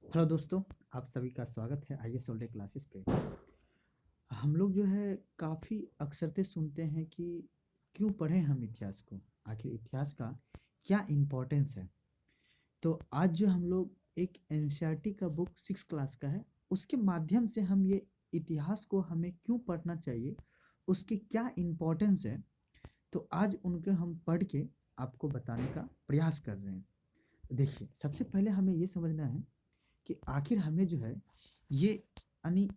Hello दोस्तों, आप सभी का स्वागत है आइए सोल्डे क्लासेस पे। हम लोग जो है काफ़ी अक्सरते सुनते हैं कि क्यों पढ़ें हम इतिहास को, आखिर इतिहास का क्या इम्पोर्टेंस है। तो आज जो हम लोग एक एनसीईआरटी का बुक 6 क्लास का है, उसके माध्यम से हम ये इतिहास को हमें क्यों पढ़ना चाहिए, उसकी क्या इम्पोर्टेंस है, तो आज उनके हम पढ़ के आपको बताने का प्रयास कर रहे हैं। देखिए, सबसे पहले हमें ये समझना है कि आखिर हमें जो है ये यानी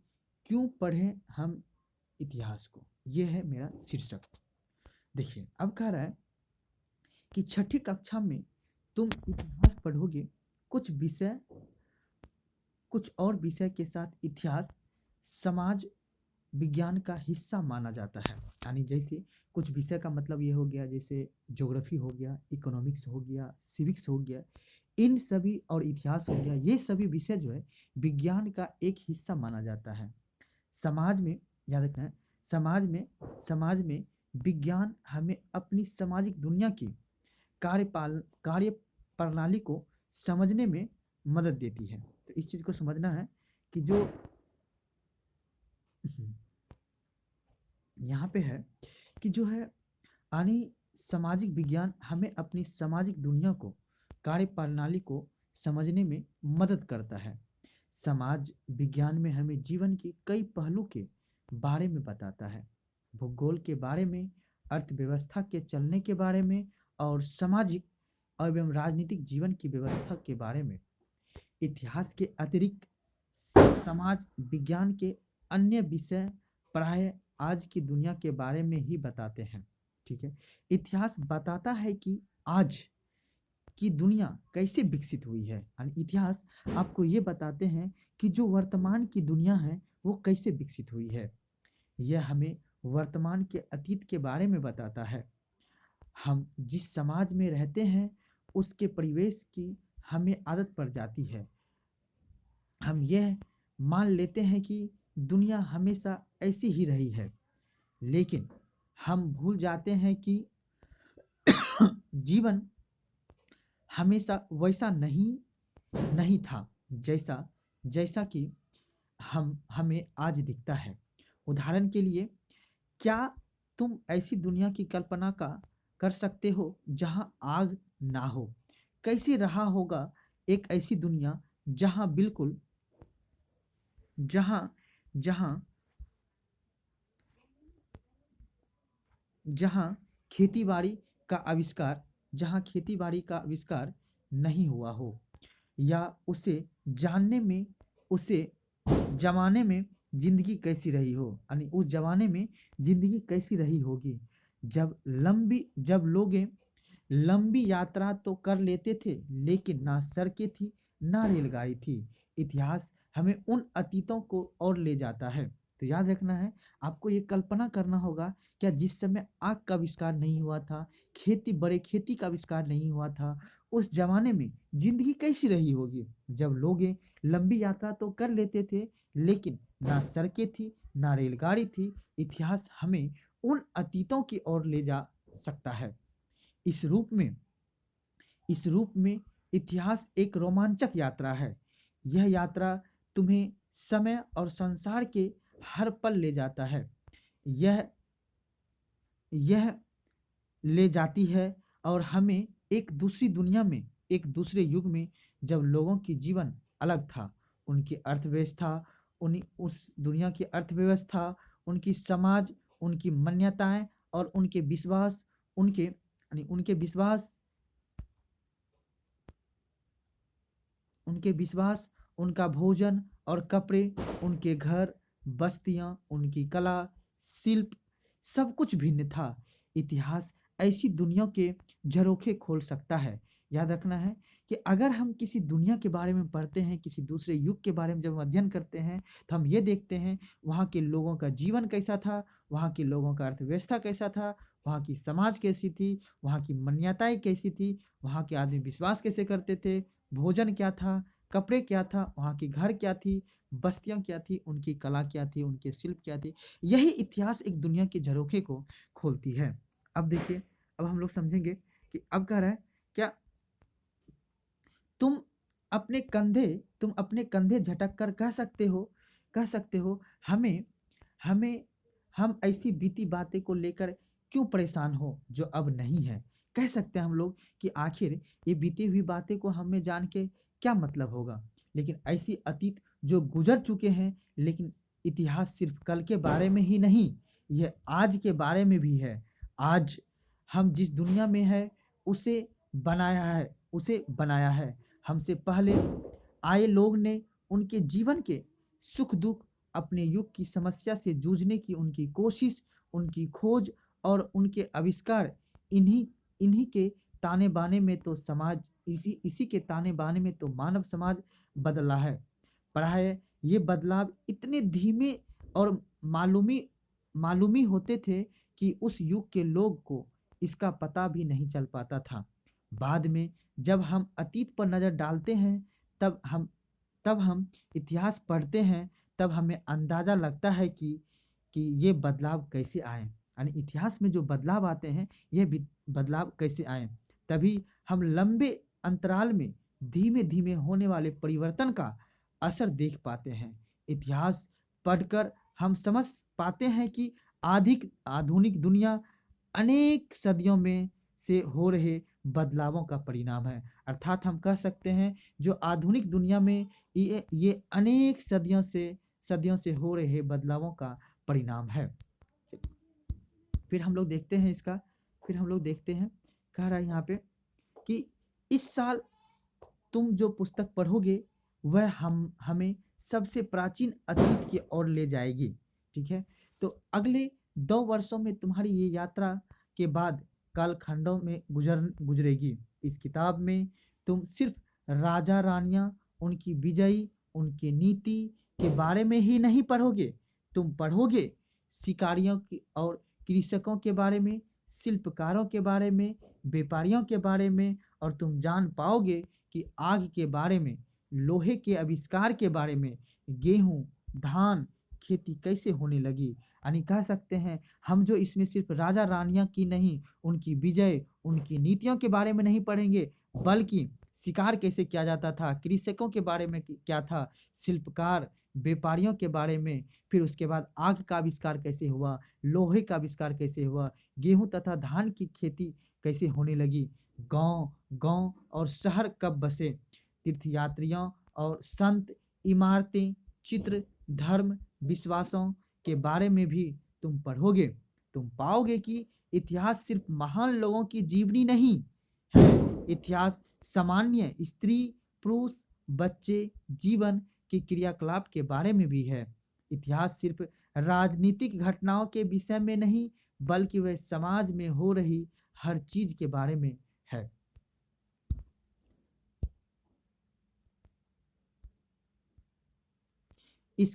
क्यों पढ़ें हम इतिहास को, ये है मेरा शीर्षक। देखिए, अब कह रहा है कि छठी कक्षा में तुम इतिहास पढ़ोगे। कुछ विषय कुछ और विषय के साथ इतिहास समाज विज्ञान का हिस्सा माना जाता है। यानी जैसे कुछ विषय का मतलब ये हो गया, जैसे ज्योग्राफी हो गया, इकोनॉमिक्स हो गया, सिविक्स हो गया, इन सभी और इतिहास हो गया, ये सभी विषय जो है विज्ञान का एक हिस्सा माना जाता है। समाज में, याद रखना है, समाज में विज्ञान हमें अपनी सामाजिक दुनिया की कार्य प्रणाली को समझने में मदद देती है। तो इस चीज़ को समझना है कि जो यहाँ पे है कि जो है यानी सामाजिक विज्ञान हमें अपनी सामाजिक दुनिया को, कार्य प्रणाली को समझने में मदद करता है। समाज विज्ञान में हमें जीवन के कई पहलू के बारे में बताता है। भूगोल के बारे में, अर्थव्यवस्था के चलने के बारे में और सामाजिक एवं राजनीतिक जीवन की व्यवस्था के बारे में। इतिहास के अतिरिक्त समाज विज्ञान के अन्य विषय प्राय आज की दुनिया के बारे में ही बताते हैं। ठीक है, इतिहास बताता है कि आज की दुनिया कैसे विकसित हुई है। यानी इतिहास आपको ये बताते हैं कि जो वर्तमान की दुनिया है वो कैसे विकसित हुई है। यह हमें वर्तमान के अतीत के बारे में बताता है। हम जिस समाज में रहते हैं उसके परिवेश की हमें आदत पड़ जाती है। हम यह मान लेते हैं कि दुनिया हमेशा ऐसी ही रही है, लेकिन हम भूल जाते हैं कि जीवन हमेशा वैसा नहीं नहीं था जैसा जैसा कि हम हमें आज दिखता है। उदाहरण के लिए, क्या तुम ऐसी दुनिया की कल्पना का कर सकते हो जहां आग ना हो? कैसे रहा होगा एक ऐसी दुनिया जहां बिल्कुल जहां जहां जहां खेती-बाड़ी का आविष्कार जहां खेती-बाड़ी का आविष्कार नहीं हुआ हो, या जानने में उसे ज़माने में ज़िंदगी कैसी रही हो, यानी उस ज़माने में ज़िंदगी कैसी रही होगी जब लोग लंबी यात्रा तो कर लेते थे, लेकिन ना सड़कें थी, ना रेलगाड़ी थी। इतिहास हमें उन अतीतों को और ले जाता है। तो याद रखना है, आपको ये कल्पना करना होगा, क्या जिस समय आग का आविष्कार नहीं हुआ था, खेती का आविष्कार नहीं हुआ था, उस ज़माने में ज़िंदगी कैसी रही होगी? जब लोग लंबी यात्रा तो कर लेते थे, लेकिन ना सड़कें थी, ना रेलगाड़ी थी। इतिहास हमें उन अतीतों की ओर ले जा सकता है। इस रूप में इस रूप में इतिहास एक रोमांचक यात्रा है। यह यात्रा तुम्हें समय और संसार के हर पल ले जाता है। यह यह ले जाती है और हमें एक दूसरी दुनिया में, एक दूसरे युग में, जब लोगों की जीवन अलग था, उनकी अर्थव्यवस्था, उन्हीं उस दुनिया की अर्थव्यवस्था, उनकी समाज, उनकी मान्यताएं और उनके विश्वास, उनका भोजन और कपड़े, उनके घर, बस्तियाँ, उनकी कला, शिल्प, सब कुछ भिन्न था। इतिहास ऐसी दुनिया के झरोखे खोल सकता है। याद रखना है कि अगर हम किसी दुनिया के बारे में पढ़ते हैं, किसी दूसरे युग के बारे में जब हम अध्ययन करते हैं, तो हम ये देखते हैं वहाँ के लोगों का जीवन कैसा था, वहाँ के लोगों का अर्थव्यवस्था कैसा था, वहाँ की समाज कैसी थी, वहाँ की मान्यताएँ कैसी थी, वहाँ के आदमी विश्वास कैसे करते थे, भोजन क्या था, कपड़े क्या था, वहाँ की घर क्या थी, बस्तियाँ क्या थी, उनकी कला क्या थी, उनके शिल्प क्या थे। यही इतिहास एक दुनिया के झरोखे को खोलती है। अब देखिए, अब हम लोग समझेंगे कि अब कह रहा है क्या तुम अपने कंधे झटक कर कह सकते हो हमें हमें हम ऐसी बीती बातें को लेकर क्यों परेशान हो जो अब नहीं है। कह सकते हैं हम लोग कि आखिर ये बीती हुई बातें को हमें जान के क्या मतलब होगा। लेकिन ऐसी अतीत जो गुजर चुके हैं, लेकिन इतिहास सिर्फ कल के बारे में ही नहीं, यह आज के बारे में भी है। आज हम जिस दुनिया में है उसे बनाया है हमसे पहले आए लोग ने। उनके जीवन के सुख दुख, अपने युग की समस्या से जूझने की उनकी कोशिश, उनकी खोज और उनके आविष्कार, इन्हीं इन्हीं के ताने बाने में तो समाज इसी इसी के ताने बाने में तो मानव समाज बदला है पड़ा है। ये बदलाव इतने धीमे और मालूमी मालूमी होते थे कि उस युग के लोग को इसका पता भी नहीं चल पाता था। बाद में जब हम अतीत पर नज़र डालते हैं, तब हम इतिहास पढ़ते हैं, तब हमें अंदाज़ा लगता है कि ये बदलाव कैसे आए, यानी इतिहास में जो बदलाव आते हैं ये बदलाव कैसे आए। तभी हम लंबे अंतराल में धीमे धीमे होने वाले परिवर्तन का असर देख पाते हैं। इतिहास पढ़कर हम समझ पाते हैं कि आधुनिक दुनिया अनेक सदियों में से हो रहे बदलावों का परिणाम है। अर्थात हम कह सकते हैं जो आधुनिक दुनिया में ये अनेक सदियों से हो रहे बदलावों का परिणाम है। फिर हम लोग देखते हैं इसका फिर हम लोग देखते हैं कह रहा है यहाँ पे कि इस साल तुम जो पुस्तक पढ़ोगे वह हमें सबसे प्राचीन अतीत की ओर ले जाएगी। ठीक है, तो अगले 2 वर्षों में तुम्हारी ये यात्रा के बाद कालखंडों में गुजरेगी। इस किताब में तुम सिर्फ राजा रानियां, उनकी विजयी, उनकी नीति के बारे में ही नहीं पढ़ोगे। तुम पढ़ोगे शिकारियों की और कृषकों के बारे में, शिल्पकारों के बारे में, व्यापारियों के बारे में, और तुम जान पाओगे कि आग के बारे में, लोहे के आविष्कार के बारे में, गेहूं, धान, खेती कैसे होने लगी। यानी कह सकते हैं हम जो इसमें सिर्फ राजा रानियां की नहीं, उनकी विजय, उनकी नीतियों के बारे में नहीं पढ़ेंगे, बल्कि शिकार कैसे किया जाता था, कृषकों के बारे में क्या था, शिल्पकार, व्यापारियों के बारे में, फिर उसके बाद आग का आविष्कार कैसे हुआ, लोहे का आविष्कार कैसे हुआ, गेहूं तथा धान की खेती कैसे होने लगी, गांव और शहर कब बसे, तीर्थयात्रियों और संत, इमारतें, चित्र, धर्म, विश्वासों के बारे में भी तुम पढ़ोगे। तुम पाओगे कि इतिहास सिर्फ महान लोगों की जीवनी नहीं है, इतिहास सामान्य स्त्री, पुरुष, बच्चे जीवन के क्रियाकलाप के बारे में भी है। इतिहास सिर्फ राजनीतिक घटनाओं के विषय में नहीं, बल्कि वह समाज में हो रही हर चीज के बारे में है। इस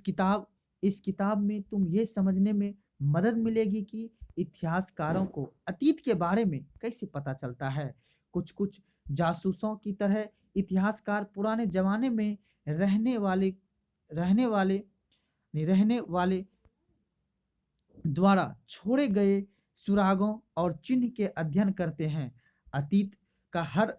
किताब में तुम ये समझने में मदद मिलेगी कि इतिहासकारों को अतीत के बारे में कैसे पता चलता है। कुछ कुछ जासूसों की तरह इतिहासकार पुराने जमाने में रहने वाले द्वारा छोड़े गए सुरागों और चिन्ह के अध्ययन करते हैं। अतीत का हर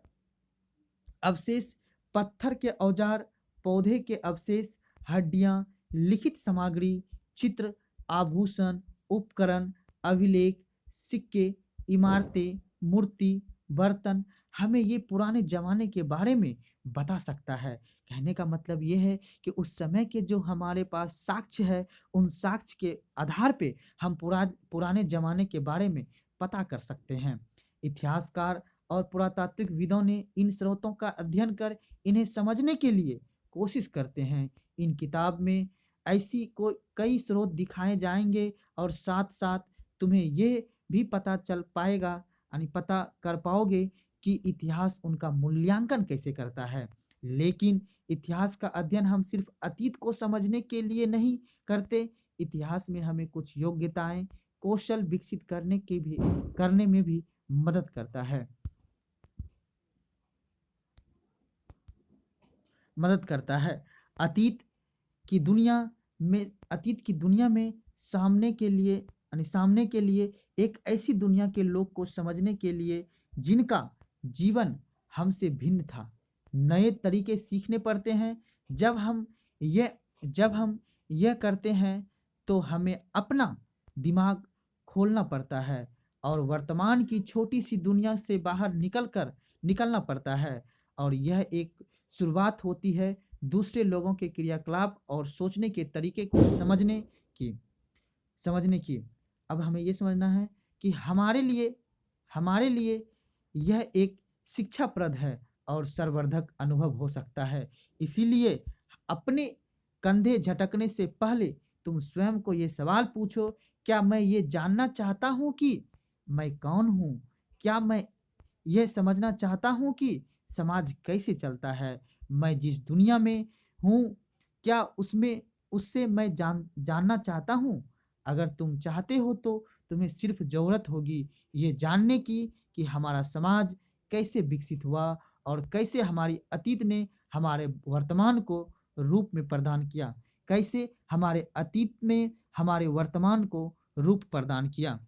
अवशेष, पत्थर के औजार, पौधे के अवशेष, हड्डियां, लिखित सामग्री, चित्र, आभूषण, उपकरण, अभिलेख, सिक्के, इमारतें, मूर्ति, बर्तन हमें ये पुराने जमाने के बारे में बता सकता है। कहने का मतलब ये है कि उस समय के जो हमारे पास साक्ष्य है, उन साक्ष्य के आधार पे हम पुराने जमाने के बारे में पता कर सकते हैं। इतिहासकार और पुरातात्विकविदों ने इन स्रोतों का अध्ययन कर इन्हें समझने के लिए कोशिश करते हैं। इन किताब में ऐसी कई स्रोत दिखाए जाएंगे और साथ साथ तुम्हें ये भी पता चल पाएगा, यानी पता कर पाओगे कि इतिहास उनका मूल्यांकन कैसे करता है। लेकिन इतिहास का अध्ययन हम सिर्फ अतीत को समझने के लिए नहीं करते, इतिहास में हमें कुछ योग्यताएं, कौशल विकसित करने में भी मदद करता है। अतीत की दुनिया में सामने के लिए एक ऐसी दुनिया के लोग को समझने के लिए जिनका जीवन हमसे भिन्न था, नए तरीके सीखने पड़ते हैं। जब हम ये जब हम यह करते हैं तो हमें अपना दिमाग खोलना पड़ता है और वर्तमान की छोटी-सी दुनिया से बाहर निकलना पड़ता है और यह एक शुरुआत होती है दूसरे लोगों के क्रियाकलाप और सोचने के तरीके को की समझने की। अब हमें ये समझना है कि हमारे लिए यह एक शिक्षाप्रद है और संवर्धक अनुभव हो सकता है। इसीलिए अपने कंधे झटकने से पहले तुम स्वयं को ये सवाल पूछो, क्या मैं ये जानना चाहता हूँ कि मैं कौन हूँ? क्या मैं यह समझना चाहता हूँ कि समाज कैसे चलता है? मैं जिस दुनिया में हूँ, क्या उसमें उससे मैं जानना चाहता हूँ? अगर तुम चाहते हो तो तुम्हें सिर्फ ज़रूरत होगी ये जानने की कि हमारा समाज कैसे विकसित हुआ और कैसे हमारी अतीत ने हमारे वर्तमान को रूप में प्रदान किया। कैसे हमारे अतीत ने हमारे वर्तमान को रूप प्रदान किया।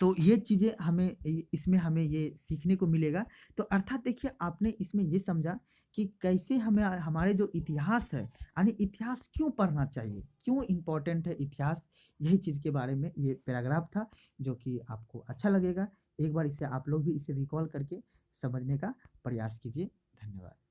तो ये चीज़ें इसमें हमें ये सीखने को मिलेगा। तो अर्थात देखिए आपने इसमें ये समझा कि कैसे हमें हमारे जो इतिहास है यानी इतिहास क्यों पढ़ना चाहिए, क्यों इम्पोर्टेंट है इतिहास, यही चीज़ के बारे में ये पैराग्राफ था जो कि आपको अच्छा लगेगा। एक बार इसे आप लोग भी इसे रिकॉल करके समझने का प्रयास कीजिए। धन्यवाद।